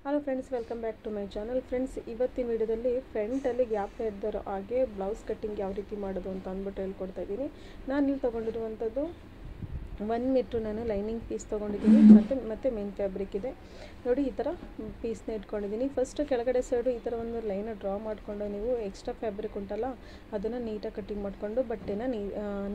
Hello friends, welcome back to my channel. Friends, ಇವತ್ತಿನ ವಿಡಿಯೋದಲ್ಲಿ ಫ್ರಂಟಲ್ಲಿ gap ಇದ್ದರೋ ಹಾಗೆ ಬ್ಲೌಸ್ ಕಟ್ಟಿಂಗ್ ಯಾವ ರೀತಿ ಮಾಡೋದು ಅಂತ ಅಂದ್ಬಿಟ್ಟು ಹೇಳ್ಕೊಡ್ತಾ ಇದ್ದೀನಿ. ನಾನು ಇಲ್ಲಿ ತೊಗೊಂಡಿರುವಂಥದ್ದು 1 ಮೀಟ್ರ್ ನಾನು ಲೈನಿಂಗ್ ಪೀಸ್ ತೊಗೊಂಡಿದ್ದೀನಿ ಮತ್ತು ಮೇನ್ ಫ್ಯಾಬ್ರಿಕ್ ಇದೆ ನೋಡಿ. ಈ ಥರ ಪೀಸ್ನ ಇಟ್ಕೊಂಡಿದ್ದೀನಿ. ಫಸ್ಟ್ ಕೆಳಗಡೆ ಸೈಡು ಈ ಥರ ಒಂದು ಲೈನ ಡ್ರಾ ಮಾಡಿಕೊಂಡು ನೀವು ಎಕ್ಸ್ಟ್ರಾ ಫ್ಯಾಬ್ರಿಕ್ ಉಂಟಲ್ಲ ಅದನ್ನು ನೀಟಾಗಿ ಕಟ್ಟಿಂಗ್ ಮಾಡಿಕೊಂಡು ಬಟ್ಟೆನ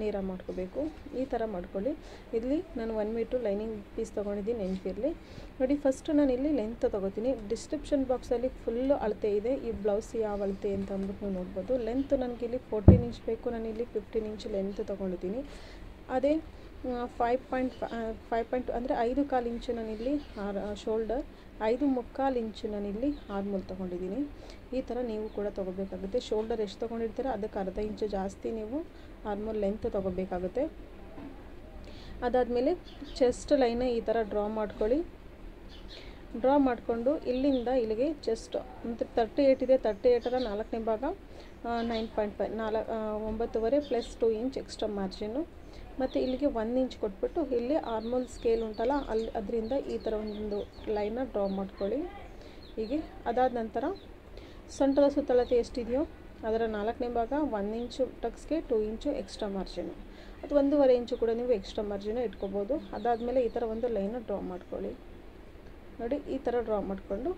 ನೇರ ಮಾಡ್ಕೋಬೇಕು. ಈ ಥರ ಮಾಡ್ಕೊಳ್ಳಿ. ಇಲ್ಲಿ ನಾನು 1 ಮೀಟ್ರ್ ಲೈನಿಂಗ್ ಪೀಸ್ ತೊಗೊಂಡಿದ್ದೀನಿ, ನೆನಪಿರಲಿ ನೋಡಿ. ಫಸ್ಟು ನಾನು ಇಲ್ಲಿ ಲೆಂತ್ ತೊಗೋತೀನಿ. ಡಿಸ್ಕ್ರಿಪ್ಷನ್ ಬಾಕ್ಸಲ್ಲಿ ಫುಲ್ಲು ಅಳತೆ ಇದೆ, ಈ ಬ್ಲೌಸ್ ಯಾವ ಅಳತೆ ಅಂತ ಅಂದ್ಬಿಟ್ಟು ನೀವು ನೋಡ್ಬೋದು. ಲೆಂತ್ ನನಗಿಲ್ಲಿ 14 ಇಂಚ್ ಬೇಕು, ನಾನಿಲ್ಲಿ 15 ಇಂಚ್ ಲೆಂತ್ ತೊಗೊಂಡಿದ್ದೀನಿ. ಅದೇ 5.5 ಅಂದರೆ 5.25 ಇಂಚು ನಾನಿಲ್ಲಿ ಶೋಲ್ಡರ್, 5.25 ಇಂಚು ನಾನಿಲ್ಲಿ ಆರ್ಮೋಲ್ ತೊಗೊಂಡಿದ್ದೀನಿ. ಈ ಥರ ನೀವು ಕೂಡ ತೊಗೋಬೇಕಾಗುತ್ತೆ. ಶೋಲ್ಡರ್ ಎಷ್ಟು ತೊಗೊಂಡಿರ್ತೀರ ಅದಕ್ಕೆ ಅರ್ಧ ಇಂಚು ಜಾಸ್ತಿ ನೀವು ಆರ್ಮೋಲ್ ಲೆಂತ್ ತೊಗೋಬೇಕಾಗುತ್ತೆ. ಅದಾದಮೇಲೆ ಚೆಸ್ಟ್ ಲೈನ ಈ ಥರ ಡ್ರಾ ಮಾಡ್ಕೊಳ್ಳಿ. ಡ್ರಾ ಮಾಡಿಕೊಂಡು ಇಲ್ಲಿಂದ ಇಲ್ಲಿಗೆ ಚೆಸ್ಟ್ ಮತ್ತು 38 ಇದೆ, 38ರ 4ನೇ ಭಾಗ 9.5 9.5 ಪ್ಲಸ್ 2 ಇಂಚ್ ಎಕ್ಸ್ಟ್ರಾ ಮಾರ್ಜಿನ್ನು. ಮತ್ತು ಇಲ್ಲಿಗೆ 1 ಇಂಚ್ ಕೊಟ್ಬಿಟ್ಟು ಇಲ್ಲಿ ಆರ್ಮೋಲ್ ಸ್ಕೇಲ್ ಉಂಟಲ್ಲ ಅದರಿಂದ ಈ ಥರ ಒಂದು ಲೈನ ಡ್ರಾ ಮಾಡ್ಕೊಳ್ಳಿ ಹೀಗೆ. ಅದಾದ ನಂತರ ಸೊಂಟದ ಸುತ್ತಳತೆ ಎಷ್ಟಿದೆಯೋ ಅದರ 4ನೇ ಭಾಗ 1 ಇಂಚು ಟಕ್ಸ್ಗೆ 2 ಇಂಚು ಎಕ್ಸ್ಟ್ರಾ ಮಾರ್ಜಿನು, ಅದು 1.5 ಇಂಚು ಕೂಡ ನೀವು ಎಕ್ಸ್ಟ್ರಾ ಮಾರ್ಜಿನ ಇಟ್ಕೋಬೋದು. ಅದಾದಮೇಲೆ ಈ ಥರ ಒಂದು ಲೈನ ಡ್ರಾ ಮಾಡ್ಕೊಳ್ಳಿ ನೋಡಿ. ಈ ಥರ ಡ್ರಾ ಮಾಡಿಕೊಂಡು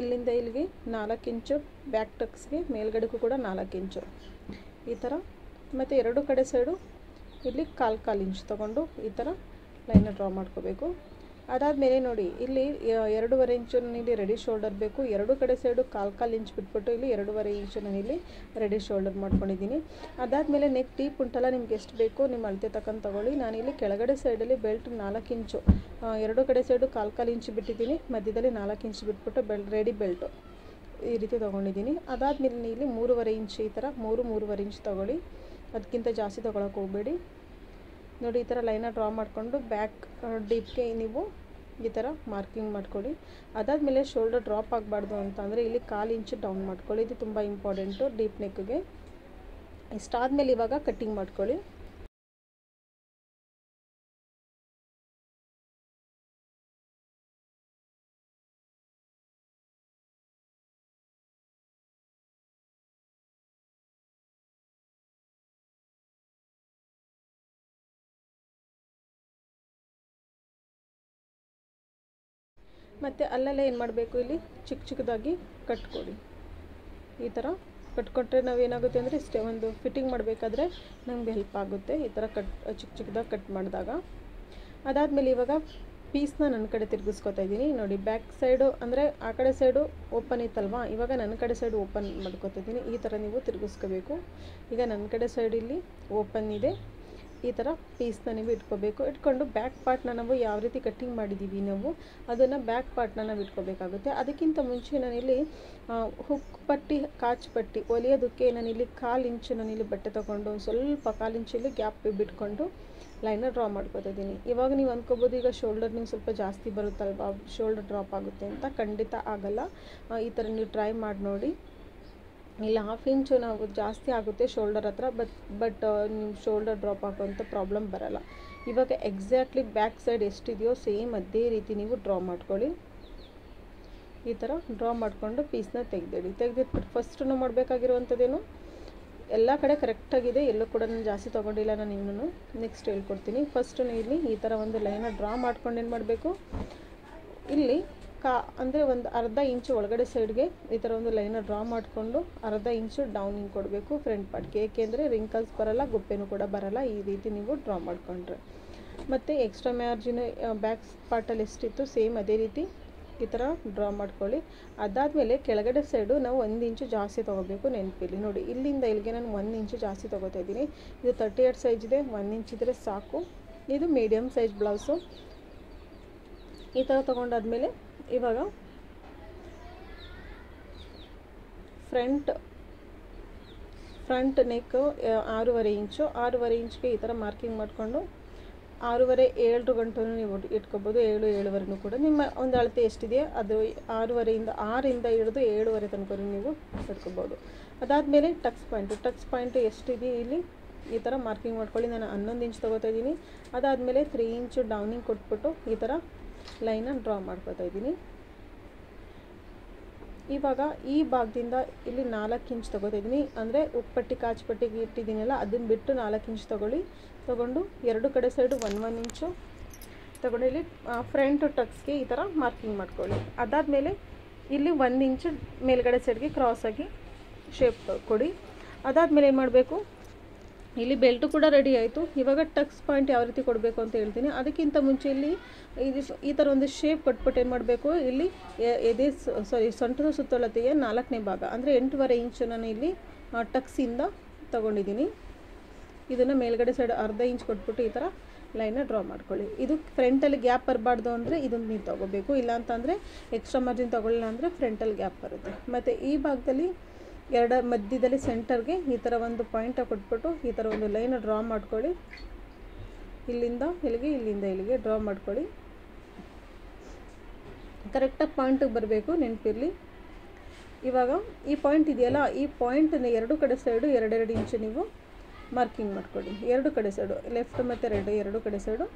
ಇಲ್ಲಿಂದ ಇಲ್ಲಿಗೆ 4 ಇಂಚು ಬ್ಯಾಕ್ ಟಕ್ಸ್ಗೆ, ಮೇಲ್ಗಡೆಗೂ ಕೂಡ 4 ಇಂಚು ಈ ಥರ. ಮತ್ತು ಎರಡು ಕಡೆ ಸೈಡು ಇಲ್ಲಿ 1/4 ಇಂಚ್ ತೊಗೊಂಡು ಈ ಥರ ಲೈನ ಡ್ರಾ ಮಾಡ್ಕೋಬೇಕು. ಅದಾದಮೇಲೆ ನೋಡಿ, ಇಲ್ಲಿ 2.5 ಇಂಚು ನಾನಿಲ್ಲಿ ರೆಡಿ ಶೋಲ್ಡರ್ ಬೇಕು. ಎರಡು ಕಡೆ ಸೈಡು 1/4 ಇಂಚ್ ಬಿಟ್ಬಿಟ್ಟು ಇಲ್ಲಿ 2.5 ಇಂಚು ನಾನಿಲ್ಲಿ ರೆಡಿ ಶೋಲ್ಡರ್ ಮಾಡ್ಕೊಂಡಿದ್ದೀನಿ. ಅದಾದಮೇಲೆ ನೆಕ್ ಡೀಪ್ ಉಂಟಲ್ಲ, ನಿಮ್ಗೆ ಎಷ್ಟು ಬೇಕು ನಿಮ್ಮ ಅಳತೆ ತಗೊಂಡು ತೊಗೊಳ್ಳಿ. ನಾನಿಲ್ಲಿ ಕೆಳಗಡೆ ಸೈಡಲ್ಲಿ ಬೆಲ್ಟ್ 4 ಇಂಚು, ಎರಡು ಕಡೆ ಸೈಡು 1/4 ಇಂಚು ಬಿಟ್ಟಿದ್ದೀನಿ, ಮಧ್ಯದಲ್ಲಿ 4 ಇಂಚು ಬಿಟ್ಬಿಟ್ಟು ರೆಡಿ ಬೆಲ್ಟು ಈ ರೀತಿ ತೊಗೊಂಡಿದ್ದೀನಿ. ಅದಾದಮೇಲೆ ಇಲ್ಲಿ 3.5 ಇಂಚು, ಈ ಥರ 3.5 ಇಂಚ್ ತೊಗೊಳ್ಳಿ, ಅದಕ್ಕಿಂತ ಜಾಸ್ತಿ ತೊಗೊಳಕ್ಕೆ ಹೋಗಬೇಡಿ ನೋಡಿ. ಈ ಥರ ಲೈನ ಡ್ರಾ ಮಾಡಿಕೊಂಡು ಬ್ಯಾಕ್ ಡೀಪ್ಗೆ ನೀವು ಈ ಥರ ಮಾರ್ಕಿಂಗ್ ಮಾಡ್ಕೊಳ್ಳಿ. ಅದಾದಮೇಲೆ ಶೋಲ್ಡರ್ ಡ್ರಾಪ್ ಆಗಬಾರ್ದು ಅಂತ ಅಂದರೆ ಇಲ್ಲಿ 1/4 ಇಂಚು ಡೌನ್ ಮಾಡ್ಕೊಳ್ಳಿ, ಇದು ತುಂಬ ಇಂಪಾರ್ಟೆಂಟು ಡೀಪ್ ನೆಕ್ಗೆ. ಇಷ್ಟಾದಮೇಲೆ ಇವಾಗ ಕಟ್ಟಿಂಗ್ ಮಾಡ್ಕೊಳ್ಳಿ. ಮತ್ತು ಅಲ್ಲೆಲ್ಲ ಏನು ಮಾಡಬೇಕು, ಇಲ್ಲಿ ಚಿಕ್ಕ ಚಿಕ್ಕದಾಗಿ ಕಟ್ಕೊಡಿ. ಈ ಥರ ಕಟ್ಕೊಟ್ರೆ ನಾವೇನಾಗುತ್ತೆ ಅಂದರೆ ಇಷ್ಟೇ ಒಂದು ಫಿಟ್ಟಿಂಗ್ ಮಾಡಬೇಕಾದ್ರೆ ನಮಗೆ ಹೆಲ್ಪ್ ಆಗುತ್ತೆ, ಈ ಥರ ಚಿಕ್ಕ ಚಿಕ್ಕದಾಗಿ ಕಟ್ ಮಾಡಿದಾಗ. ಅದಾದಮೇಲೆ ಇವಾಗ ಪೀಸ್ನ ನನ್ನ ಕಡೆ ತಿರುಗಿಸ್ಕೊತಾ ಇದ್ದೀನಿ ನೋಡಿ. ಬ್ಯಾಕ್ ಸೈಡು ಅಂದರೆ ಆ ಕಡೆ ಸೈಡು ಓಪನ್ ಇತ್ತಲ್ವಾ, ಇವಾಗ ನನ್ನ ಕಡೆ ಸೈಡು ಓಪನ್ ಮಾಡ್ಕೊತಾ ಇದ್ದೀನಿ. ಈ ಥರ ನೀವು ತಿರುಗಿಸ್ಕೋಬೇಕು. ಈಗ ನನ್ನ ಕಡೆ ಸೈಡ್ ಇಲ್ಲಿ ಓಪನ್ ಇದೆ, ಈ ಥರ ಪೀಸ್ನ ನೀವು ಇಟ್ಕೋಬೇಕು. ಇಟ್ಕೊಂಡು ಬ್ಯಾಕ್ ಪಾರ್ಟ್ನ ನಾವು ಯಾವ ರೀತಿ ಕಟ್ಟಿಂಗ್ ಮಾಡಿದ್ದೀವಿ ನಾವು ಅದನ್ನು ಬ್ಯಾಕ್ ಪಾರ್ಟ್ನ ನಾವು ಇಟ್ಕೋಬೇಕಾಗುತ್ತೆ. ಅದಕ್ಕಿಂತ ಮುಂಚೆ ನಾನಿಲ್ಲಿ ಹುಕ್ ಪಟ್ಟಿ, ಕಾಚ್ ಪಟ್ಟಿ ಹೊಲಿಯೋದಕ್ಕೆ ನಾನಿಲ್ಲಿ 1/4 ಇಂಚು ನಾನಿಲ್ಲಿ ಬಟ್ಟೆ ತೊಗೊಂಡು ಸ್ವಲ್ಪ 1/4 ಇಂಚಲ್ಲಿ ಗ್ಯಾಪ್ ಬಿಟ್ಕೊಂಡು ಲೈನ ಡ್ರಾ ಮಾಡ್ಕೋತಾ ಇದ್ದೀನಿ. ಇವಾಗ ನೀವು ಅಂದ್ಕೋಬೋದು ಈಗ ಶೋಲ್ಡರ್ ನೀವು ಸ್ವಲ್ಪ ಜಾಸ್ತಿ ಬರುತ್ತಲ್ವಾ, ಶೋಲ್ಡರ್ ಡ್ರಾಪ್ ಆಗುತ್ತೆ ಅಂತ. ಖಂಡಿತ ಆಗಲ್ಲ. ಈ ಥರ ನೀವು ಟ್ರೈ ಮಾಡಿ ನೋಡಿ. ಇಲ್ಲ 1/2 ಇಂಚು ನಾವು ಜಾಸ್ತಿ ಆಗುತ್ತೆ ಶೋಲ್ಡರ್ ಹತ್ರ, ಬಟ್ ನೀವು ಶೋಲ್ಡರ್ ಡ್ರಾಪ್ ಆಗೋಂಥ ಪ್ರಾಬ್ಲಮ್ ಬರಲ್ಲ. ಇವಾಗ ಎಕ್ಸಾಕ್ಟ್ಲಿ ಬ್ಯಾಕ್ ಸೈಡ್ ಎಷ್ಟಿದೆಯೋ ಸೇಮ್ ಅದೇ ರೀತಿ ನೀವು ಡ್ರಾ ಮಾಡ್ಕೊಳ್ಳಿ. ಈ ಥರ ಡ್ರಾ ಮಾಡಿಕೊಂಡು ಪೀಸ್ನ ತೆಗೆದಿಟ್ಬಿಟ್ಟು ಫಸ್ಟು ಮಾಡಬೇಕಾಗಿರುವಂಥದ್ದೇನು, ಎಲ್ಲ ಕಡೆ ಕರೆಕ್ಟಾಗಿದೆ, ಎಲ್ಲೂ ಕೂಡ ನಾನು ಜಾಸ್ತಿ ತೊಗೊಂಡಿಲ್ಲ. ನಾನು ಇನ್ನೂ ನೆಕ್ಸ್ಟ್ ಹೇಳ್ಕೊಡ್ತೀನಿ. ಫಸ್ಟು ಇಲ್ಲಿ ಈ ಥರ ಒಂದು ಲೈನ ಡ್ರಾ ಮಾಡ್ಕೊಂಡು ಏನು ಮಾಡಬೇಕು, ಇಲ್ಲಿ ಅಂದರೆ ಒಂದು ಅರ್ಧ ಇಂಚು ಒಳಗಡೆ ಸೈಡ್ಗೆ ಈ ಥರ ಒಂದು ಲೈನ ಡ್ರಾ ಮಾಡಿಕೊಂಡು ಅರ್ಧ ಇಂಚು ಡೌನಿಂಗ್ ಕೊಡಬೇಕು ಫ್ರಂಟ್ ಪಾರ್ಟ್ಗೆ. ಏಕೆಂದರೆ ರಿಂಕಲ್ಸ್ ಬರಲ್ಲ, ಗುಪ್ಪೆನೂ ಕೂಡ ಬರಲ್ಲ. ಈ ರೀತಿ ನೀವು ಡ್ರಾ ಮಾಡಿಕೊಂಡ್ರೆ. ಮತ್ತು ಎಕ್ಸ್ಟ್ರಾ ಮಾರ್ಜಿನ್ ಬ್ಯಾಕ್ ಪಾರ್ಟಲ್ಲಿ ಎಷ್ಟಿತ್ತು ಸೇಮ್ ಅದೇ ರೀತಿ ಈ ಥರ ಡ್ರಾ ಮಾಡ್ಕೊಳ್ಳಿ. ಅದಾದಮೇಲೆ ಕೆಳಗಡೆ ಸೈಡು ನಾವು 1 ಇಂಚು ಜಾಸ್ತಿ ತೊಗೋಬೇಕು, ನೆನಪಿರಲಿ ನೋಡಿ. ಇಲ್ಲಿಂದ ಇಲ್ಲಿಗೆ ನಾನು 1 ಇಂಚು ಜಾಸ್ತಿ ತೊಗೋತಾ ಇದ್ದೀನಿ. ಇದು 38 ಸೈಜ್ ಇದೆ, 1 ಇಂಚ್ ಇದ್ದರೆ ಸಾಕು. ಇದು ಮೀಡಿಯಮ್ ಸೈಜ್ ಬ್ಲೌಸು. ಈ ಥರ ತೊಗೊಂಡಾದ್ಮೇಲೆ ಇವಾಗ ಫ್ರಂಟ್ ನೆಕ್ 6.5 ಇಂಚು, 6.5 ಇಂಚ್ಗೆ ಈ ಥರ ಮಾರ್ಕಿಂಗ್ ಮಾಡಿಕೊಂಡು 6.5 7 ಗಂಟು ನೀವು ಇಟ್ಕೋಬೋದು. 7 7.5 ಕೂಡ ನಿಮ್ಮ ಒಂದು ಅಳತೆ ಎಷ್ಟಿದೆಯೋ ಅದು 6.5ರಿಂದ ಹಿಡಿದು 7.5 ತನಕ ನೀವು ಇಟ್ಕೋಬೋದು. ಅದಾದಮೇಲೆ ಟಕ್ಸ್ ಪಾಯಿಂಟು ಎಷ್ಟಿದೆಯೋ ಇಲ್ಲಿ ಈ ಥರ ಮಾರ್ಕಿಂಗ್ ಮಾಡ್ಕೊಳ್ಳಿ. ನಾನು 11 ಇಂಚ್ ತೊಗೋತಾ ಇದ್ದೀನಿ. ಅದಾದಮೇಲೆ 3 ಇಂಚು ಡೌನಿಂಗ್ ಕೊಟ್ಬಿಟ್ಟು ಈ ಥರ ಲೈನನ್ನು ಡ್ರಾ ಮಾಡ್ಕೊತಾ ಇದ್ದೀನಿ. ಇವಾಗ ಈ ಭಾಗದಿಂದ ಇಲ್ಲಿ 4 ಇಂಚ್ ತೊಗೋತಾ ಇದ್ದೀನಿ. ಅಂದರೆ ಉಪ್ಪಟ್ಟಿ ಕಾಚುಪಟ್ಟಿಗೆ ಇಟ್ಟಿದ್ದೀನಲ್ಲ ಅದನ್ನು ಬಿಟ್ಟು 4 ಇಂಚ್ ತೊಗೊಂಡು ಎರಡು ಕಡೆ ಸೈಡು 1 ಇಂಚು ತೊಗೊಂಡು ಇಲ್ಲಿ ಫ್ರಂಟ್ ಟಕ್ಸ್ಗೆ ಈ ಥರ ಮಾರ್ಕಿಂಗ್ ಮಾಡ್ಕೊಳ್ಳಿ. ಅದಾದಮೇಲೆ ಇಲ್ಲಿ 1 ಇಂಚು ಮೇಲ್ಗಡೆ ಸೈಡ್ಗೆ ಕ್ರಾಸಾಗಿ ಶೇಪ್ ಕೊಡಿ. ಅದಾದಮೇಲೆ ಏನು ಮಾಡಬೇಕು, ಇಲ್ಲಿ ಬೆಲ್ಟು ಕೂಡ ರೆಡಿ ಆಯಿತು. ಇವಾಗ ಟಕ್ಸ್ ಪಾಯಿಂಟ್ ಯಾವ ರೀತಿ ಕೊಡಬೇಕು ಅಂತ ಹೇಳ್ತೀನಿ. ಅದಕ್ಕಿಂತ ಮುಂಚೆ ಇಲ್ಲಿ ಈ ಥರ ಒಂದು ಶೇಪ್ ಕೊಟ್ಬಿಟ್ಟು ಏನು ಮಾಡಬೇಕು, ಇಲ್ಲಿ ಸೊಂಟದ ಸುತ್ತಳತೆಯ 4ನೇ ಭಾಗ ಅಂದರೆ 8.5 ಇಂಚು ನಾನು ಇಲ್ಲಿ ಟಕ್ಸಿಂದ ತೊಗೊಂಡಿದ್ದೀನಿ. ಇದನ್ನು ಮೇಲ್ಗಡೆ ಸೈಡ್ ಅರ್ಧ ಇಂಚ್ ಕೊಟ್ಬಿಟ್ಟು ಈ ಥರ ಲೈನ್ನ ಡ್ರಾ ಮಾಡ್ಕೊಳ್ಳಿ. ಇದು ಫ್ರಂಟಲ್ಲಿ ಗ್ಯಾಪ್ ಬರಬಾರ್ದು ಅಂದರೆ ಇದನ್ನು ನೀವು ತೊಗೋಬೇಕು, ಇಲ್ಲ ಅಂತಂದರೆ ಎಕ್ಸ್ಟ್ರಾ ಮಾರ್ಜಿನ್ ತೊಗೊಳ್ಳಿಲ್ಲ ಅಂದರೆ ಫ್ರಂಟಲ್ಲಿ ಗ್ಯಾಪ್ ಬರುತ್ತೆ. ಮತ್ತು ಈ ಭಾಗದಲ್ಲಿ ಮಧ್ಯದಲ್ಲಿ ಸೆಂಟರ್ಗೆ ಈ ಥರ ಒಂದು ಪಾಯಿಂಟ್ ಕೊಟ್ಬಿಟ್ಟು ಈ ಥರ ಒಂದು ಲೈನ್ ಡ್ರಾ ಮಾಡ್ಕೊಳ್ಳಿ. ಇಲ್ಲಿಂದ ಇಲ್ಲಿಗೆ ಡ್ರಾ ಮಾಡ್ಕೊಳ್ಳಿ. ಕರೆಕ್ಟಾಗಿ ಪಾಯಿಂಟಿಗೆ ಬರಬೇಕು, ನೆನಪಿರಲಿ. ಇವಾಗ ಈ ಪಾಯಿಂಟ್ ಇದೆಯಲ್ಲ, ಈ ಪಾಯಿಂಟನ್ನು ಎರಡು ಕಡೆ ಸೈಡು 2 ಇಂಚು ನೀವು ಮಾರ್ಕಿಂಗ್ ಮಾಡ್ಕೊಳ್ಳಿ. ಎರಡು ಕಡೆ ಸೈಡು ಲೆಫ್ಟ್ ಮತ್ತು ರೈಟ್ ಎರಡು ಕಡೆ ಸೈಡು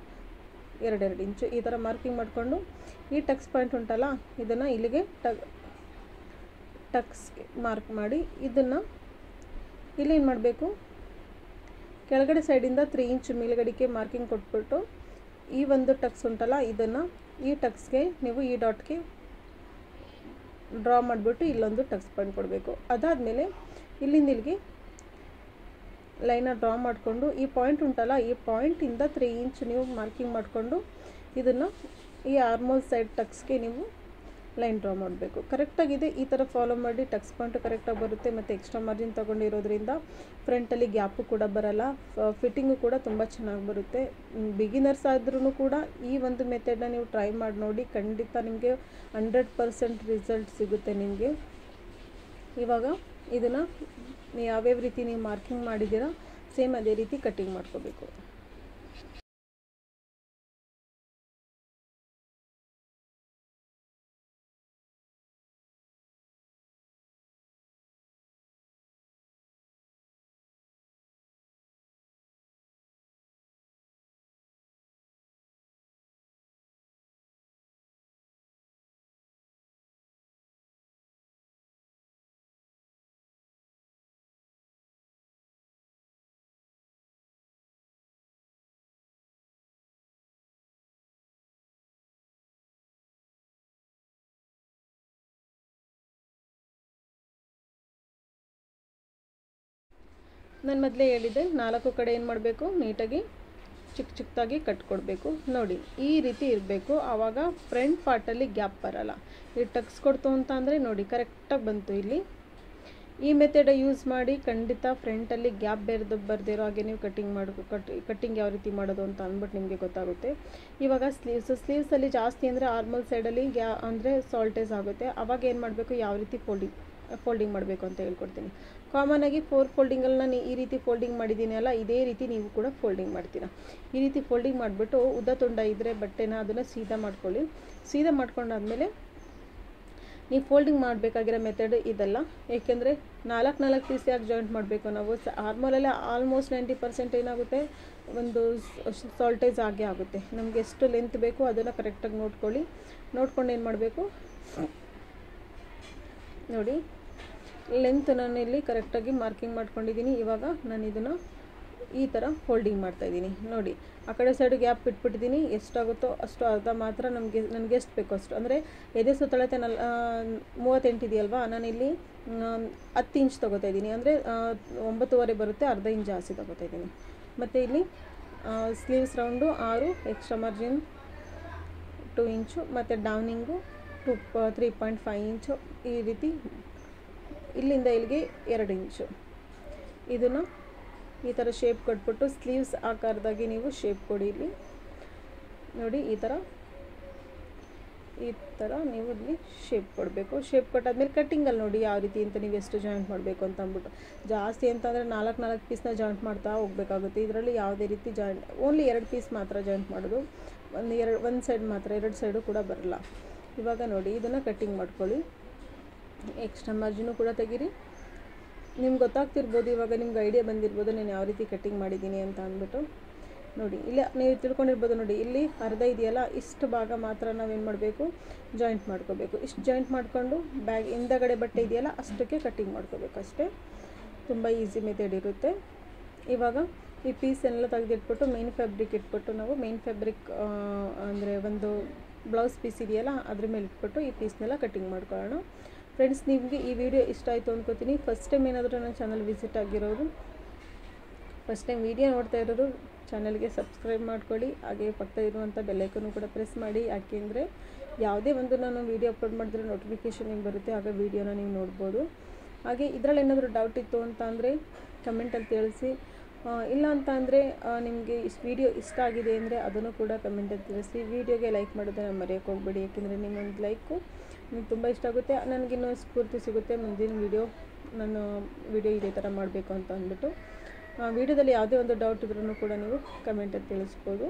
2 ಇಂಚು ಈ ಥರ ಮಾರ್ಕಿಂಗ್ ಮಾಡಿಕೊಂಡು ಈ ಟಕ್ಸ್ ಪಾಯಿಂಟ್ ಉಂಟಲ್ಲ ಇದನ್ನು ಇಲ್ಲಿಗೆ ಟಕ್ಸ್ ಮಾರ್ಕ್ ಮಾಡಿ ಇದನ್ನು ಇಲ್ಲಿ ಏನು ಮಾಡಬೇಕು, ಕೆಳಗಡೆ ಸೈಡಿಂದ 3 ಇಂಚು ಮೇಲ್ಗಡೆಗೆ ಮಾರ್ಕಿಂಗ್ ಕೊಟ್ಬಿಟ್ಟು ಈ ಒಂದು ಟಕ್ಸ್ ಉಂಟಲ್ಲ ಇದನ್ನು ಈ ಟಕ್ಸ್ಗೆ ನೀವು ಈ ಡಾಟ್ಗೆ ಡ್ರಾ ಮಾಡಿಬಿಟ್ಟು ಇಲ್ಲೊಂದು ಟಕ್ಸ್ ಪಾಯಿಂಟ್ ಕೊಡಬೇಕು. ಅದಾದಮೇಲೆ ಇಲ್ಲಿಂದ ಇಲ್ಲಿಗೆ ಲೈನ ಡ್ರಾ ಮಾಡಿಕೊಂಡು ಈ ಪಾಯಿಂಟ್ ಉಂಟಲ್ಲ ಈ ಪಾಯಿಂಟಿಂದ 3 ಇಂಚ್ ನೀವು ಮಾರ್ಕಿಂಗ್ ಮಾಡಿಕೊಂಡು ಇದನ್ನು ಈ ಆರ್ಮೋಲ್ ಸೈಡ್ ಟಕ್ಸ್ಗೆ ನೀವು ಲೈನ್ ಡ್ರಾ ಮಾಡಬೇಕು. ಕರೆಕ್ಟಾಗಿದೆ. ಈ ಥರ ಫಾಲೋ ಮಾಡಿ ಟಕ್ಸ್ ಪಾಯಿಂಟು ಕರೆಕ್ಟಾಗಿ ಬರುತ್ತೆ. ಮತ್ತು ಎಕ್ಸ್ಟ್ರಾ ಮಾರ್ಜಿನ್ ತೊಗೊಂಡಿರೋದ್ರಿಂದ ಫ್ರಂಟಲ್ಲಿ ಗ್ಯಾಪು ಕೂಡ ಬರಲ್ಲ, ಫಿಟ್ಟಿಂಗು ಕೂಡ ತುಂಬ ಚೆನ್ನಾಗಿ ಬರುತ್ತೆ. ಬಿಗಿನರ್ಸ್ ಆದ್ರೂ ಕೂಡ ಈ ಒಂದು ಮೆಥಡನ್ನ ನೀವು ಟ್ರೈ ಮಾಡಿ ನೋಡಿ, ಖಂಡಿತ ನಿಮಗೆ 100% ರಿಸಲ್ಟ್ ಸಿಗುತ್ತೆ ನಿಮಗೆ. ಇವಾಗ ಇದನ್ನು ಯಾವ್ಯಾವ ರೀತಿ ನೀವು ಮಾರ್ಕಿಂಗ್ ಮಾಡಿದ್ದೀರಾ ಸೇಮ್ ಅದೇ ರೀತಿ ಕಟ್ಟಿಂಗ್ ಮಾಡ್ಕೋಬೇಕು. ನಾನು ಮೊದಲೇ ಹೇಳಿದ್ದೆ 4 ಕಡೆ ಏನು ಮಾಡಬೇಕು, ನೀಟಾಗಿ ಚಿಕ್ಕದಾಗಿ ಕಟ್ಕೊಡ್ಬೇಕು. ನೋಡಿ ಈ ರೀತಿ ಇರಬೇಕು, ಆವಾಗ ಫ್ರಂಟ್ ಪಾರ್ಟಲ್ಲಿ ಗ್ಯಾಪ್ ಬರಲ್ಲ. ಈ ಟಕ್ಸ್ ಕೊಡ್ತು ಅಂತ ಅಂದರೆ ನೋಡಿ ಕರೆಕ್ಟಾಗಿ ಬಂತು. ಇಲ್ಲಿ ಈ ಮೆಥಡ್ ಯೂಸ್ ಮಾಡಿ ಖಂಡಿತ ಫ್ರಂಟಲ್ಲಿ ಗ್ಯಾಪ್ ಬರ್ದಿರೋ ಹಾಗೆ ನೀವು ಕಟ್ಟಿಂಗ್ ಯಾವ ರೀತಿ ಮಾಡೋದು ಅಂತ ಅಂದ್ಬಿಟ್ಟು ನಿಮಗೆ ಗೊತ್ತಾಗುತ್ತೆ. ಇವಾಗ ಸ್ಲೀವ್ಸಲ್ಲಿ ಜಾಸ್ತಿ ಅಂದರೆ ಆರ್ಮಲ್ ಸೈಡಲ್ಲಿ ಅಂದರೆ ಸಾಲ್ಟೇಜ್ ಆಗುತ್ತೆ. ಆವಾಗ ಏನು ಮಾಡಬೇಕು, ಯಾವ ರೀತಿ ಫೋಲ್ಡಿಂಗ್ ಮಾಡಬೇಕು ಅಂತ ಹೇಳ್ಕೊಡ್ತೀನಿ. ಕಾಮನಾಗಿ 4 ಫೋಲ್ಡಿಂಗಲ್ಲಿ ನಾನು ಈ ರೀತಿ ಫೋಲ್ಡಿಂಗ್ ಮಾಡಿದ್ದೀನಿ ಅಲ್ಲ, ಇದೇ ರೀತಿ ನೀವು ಕೂಡ ಫೋಲ್ಡಿಂಗ್ ಮಾಡ್ತೀರಾ. ಈ ರೀತಿ ಫೋಲ್ಡಿಂಗ್ ಮಾಡಿಬಿಟ್ಟು ಉದ್ದ ತುಂಡ ಇದ್ದರೆ ಬಟ್ಟೆನ ಅದನ್ನು ಸೀದಾ ಮಾಡ್ಕೊಳ್ಳಿ. ಸೀದಾ ಮಾಡ್ಕೊಂಡಾದ್ಮೇಲೆ ನೀವು ಫೋಲ್ಡಿಂಗ್ ಮಾಡಬೇಕಾಗಿರೋ ಮೆಥಡ್ ಇದಲ್ಲ. ಏಕೆಂದರೆ 4 ಪೀಸ್ ಯಾಕೆ ಜಾಯಿಂಟ್ ಮಾಡಬೇಕು ನಾವು, ಆರ್ಮೋಲೆಲ್ಲ ಆಲ್ಮೋಸ್ಟ್ 90% ಏನಾಗುತ್ತೆ, ಒಂದು ಸಾಲ್ಟೇಜ್ ಆಗೇ ಆಗುತ್ತೆ. ನಮಗೆ ಎಷ್ಟು ಲೆಂತ್ ಬೇಕು ಅದನ್ನು ಕರೆಕ್ಟಾಗಿ ನೋಡ್ಕೊಂಡು ಏನು ಮಾಡಬೇಕು ನೋಡಿ, ಲೆಂತ್ ನಾನು ಇಲ್ಲಿ ಕರೆಕ್ಟಾಗಿ ಮಾರ್ಕಿಂಗ್ ಮಾಡ್ಕೊಂಡಿದ್ದೀನಿ. ಇವಾಗ ನಾನು ಇದನ್ನು ಈ ಥರ ಫೋಲ್ಡಿಂಗ್ ಮಾಡ್ತಾಯಿದ್ದೀನಿ. ನೋಡಿ ಆ ಕಡೆ ಸೈಡು ಗ್ಯಾಪ್ ಬಿಟ್ಬಿಟ್ಟಿದ್ದೀನಿ. ಎಷ್ಟಾಗುತ್ತೋ ಅಷ್ಟು ಅರ್ಧ ಮಾತ್ರ ನನಗೆ ಎಷ್ಟು ಬೇಕೋ ಅಷ್ಟು. ಅಂದರೆ ಎದೆ ಸುತ್ತಳತೆ 38 ಇದೆಯಲ್ವಾ, ನಾನಿಲ್ಲಿ 10 ಇಂಚ್ ತೊಗೋತಾ ಇದ್ದೀನಿ. ಅಂದರೆ 9.5 ಬರುತ್ತೆ, ಅರ್ಧ ಇಂಚ್ ಜಾಸ್ತಿ ತೊಗೋತಾ ಇದ್ದೀನಿ. ಮತ್ತು ಇಲ್ಲಿ ಸ್ಲೀವ್ಸ್ ರೌಂಡು 6, ಎಕ್ಸ್ಟ್ರಾ ಮಾರ್ಜಿನ್ 2 ಇಂಚು ಮತ್ತು ಡೌನಿಂಗು 3.5 ಇಂಚು. ಈ ರೀತಿ ಇಲ್ಲಿಂದ ಇಲ್ಲಿಗೆ 2 ಇಂಚು. ಇದನ್ನು ಈ ಥರ ಶೇಪ್ ಕೊಟ್ಬಿಟ್ಟು ಸ್ಲೀವ್ಸ್ ಆಕಾರದಾಗಿ ನೀವು ಶೇಪ್ ಕೊಡಿ. ಇಲ್ಲಿ ನೋಡಿ ಈ ಥರ ನೀವು ಇಲ್ಲಿ ಶೇಪ್ ಕೊಡಬೇಕು. ಶೇಪ್ ಕೊಟ್ಟಾದ್ಮೇಲೆ ಕಟ್ಟಿಂಗಲ್ಲಿ ನೋಡಿ ಯಾವ ರೀತಿ ಅಂತ ನೀವು ಎಷ್ಟು ಜಾಯಿಂಟ್ ಮಾಡಬೇಕು ಅಂತ ಅಂದ್ಬಿಟ್ಟು. ಜಾಸ್ತಿ ಅಂತಂದರೆ 4 ಪೀಸ್ನ ಜಾಯಿಂಟ್ ಮಾಡ್ತಾ ಹೋಗಬೇಕಾಗುತ್ತೆ. ಇದರಲ್ಲಿ ಯಾವುದೇ ರೀತಿ ಓನ್ಲಿ 2 ಪೀಸ್ ಮಾತ್ರ ಜಾಯಿಂಟ್ ಮಾಡೋದು. ಒಂದು ಸೈಡ್ ಮಾತ್ರ, 2 ಸೈಡು ಕೂಡ ಬರಲ್ಲ. ಇವಾಗ ನೋಡಿ ಇದನ್ನು ಕಟ್ಟಿಂಗ್ ಮಾಡ್ಕೊಳ್ಳಿ. ಎಕ್ಸ್ಟ್ರಾ ಮಾರ್ಜಿನು ಕೂಡ ತೆಗೀರಿ. ನಿಮ್ಗೆ ಗೊತ್ತಾಗ್ತಿರ್ಬೋದು, ಇವಾಗ ನಿಮ್ಗೆ ಐಡಿಯಾ ಬಂದಿರ್ಬೋದು ನಾನು ಯಾವ ರೀತಿ ಕಟ್ಟಿಂಗ್ ಮಾಡಿದ್ದೀನಿ ಅಂತ ಅಂದ್ಬಿಟ್ಟು. ನೋಡಿ ಇಲ್ಲಿ ನೀವು ತಿಳ್ಕೊಂಡಿರ್ಬೋದು ನೋಡಿ, ಇಲ್ಲಿ ಅರ್ಧ ಇದೆಯಲ್ಲ, ಇಷ್ಟು ಭಾಗ ಮಾತ್ರ ನಾವೇನು ಮಾಡಬೇಕು, ಜಾಯಿಂಟ್ ಮಾಡ್ಕೋಬೇಕು. ಇಷ್ಟು ಜಾಯಿಂಟ್ ಮಾಡಿಕೊಂಡು ಬ್ಯಾಗ್ ಹಿಂದಗಡೆ ಬಟ್ಟೆ ಇದೆಯಲ್ಲ ಅಷ್ಟಕ್ಕೆ ಕಟ್ಟಿಂಗ್ ಮಾಡ್ಕೋಬೇಕು ಅಷ್ಟೇ. ತುಂಬ ಈಸಿ ಮೆಥಡ್ ಇರುತ್ತೆ. ಇವಾಗ ಈ ಪೀಸನ್ನೆಲ್ಲ ತೆಗೆದಿಟ್ಬಿಟ್ಟು ಮೇನ್ ಫ್ಯಾಬ್ರಿಕ್ ಇಟ್ಬಿಟ್ಟು ನಾವು ಮೇನ್ ಫ್ಯಾಬ್ರಿಕ್ ಅಂದರೆ ಒಂದು ಬ್ಲೌಸ್ ಪೀಸ್ ಇದೆಯಲ್ಲ ಅದ್ರ ಮೇಲೆ ಇಟ್ಬಿಟ್ಟು ಈ ಪೀಸ್ನೆಲ್ಲ ಕಟ್ಟಿಂಗ್ ಮಾಡ್ಕೊಳ್ಳೋಣ. ಫ್ರೆಂಡ್ಸ್, ನಿಮಗೆ ಈ ವಿಡಿಯೋ ಇಷ್ಟ ಆಯಿತು ಅಂದ್ಕೋತೀನಿ. ಫಸ್ಟ್ ಟೈಮ್ ಏನಾದರೂ ನನ್ನ ಚಾನಲ್ ವಿಸಿಟ್ ಆಗಿರೋರು, ಫಸ್ಟ್ ಟೈಮ್ ವಿಡಿಯೋ ನೋಡ್ತಾ ಇರೋರು ಚಾನಲ್ಗೆ ಸಬ್ಸ್ಕ್ರೈಬ್ ಮಾಡ್ಕೊಳ್ಳಿ. ಹಾಗೆ ಪಕ್ಕದಲ್ಲಿರುವಂಥ ಬೆಲ್ಲೈಕನ್ನು ಕೂಡ ಪ್ರೆಸ್ ಮಾಡಿ. ಯಾಕೆಂದರೆ ಯಾವುದೇ ಒಂದು ನಾನು ವೀಡಿಯೋ ಅಪ್ಲೋಡ್ ಮಾಡಿದ್ರೆ ನೋಟಿಫಿಕೇಷನ್ ನಿಮ್ಗೆ ಬರುತ್ತೆ, ಆಗ ವೀಡಿಯೋನ ನೀವು ನೋಡ್ಬೋದು. ಹಾಗೆ ಇದರಲ್ಲಿ ಏನಾದರೂ ಡೌಟ್ ಇತ್ತು ಅಂತ ಅಂದರೆ ಕಮೆಂಟಲ್ಲಿ ತಿಳಿಸಿ. ಇಲ್ಲ ಅಂತ ಅಂದರೆ ನಿಮಗೆ ವಿಡಿಯೋ ಇಷ್ಟ ಆಗಿದೆ ಅಂದರೆ ಅದನ್ನು ಕೂಡ ಕಮೆಂಟಲ್ಲಿ ತಿಳಿಸಿ. ವಿಡಿಯೋಗೆ ಲೈಕ್ ಮಾಡೋದನ್ನು ಮರೆಯೋಕ್ಕೆ ಹೋಗ್ಬೇಡಿ, ಏಕೆಂದರೆ ನಿಮ್ಮೊಂದು ಲೈಕು ನಿಮ್ಗೆ ತುಂಬ ಇಷ್ಟ ಆಗುತ್ತೆ, ನನಗಿನ್ನೂ ಸ್ಫೂರ್ತಿ ಸಿಗುತ್ತೆ ಮುಂದಿನ ನಾನು ವಿಡಿಯೋ ಇದೇ ಥರ ಮಾಡಬೇಕು ಅಂತ ಅಂದ್ಬಿಟ್ಟು. ವಿಡಿಯೋದಲ್ಲಿ ಯಾವುದೇ ಒಂದು ಡೌಟ್ ಇದ್ರೂ ಕೂಡ ನೀವು ಕಮೆಂಟಲ್ಲಿ ತಿಳಿಸ್ಬೋದು.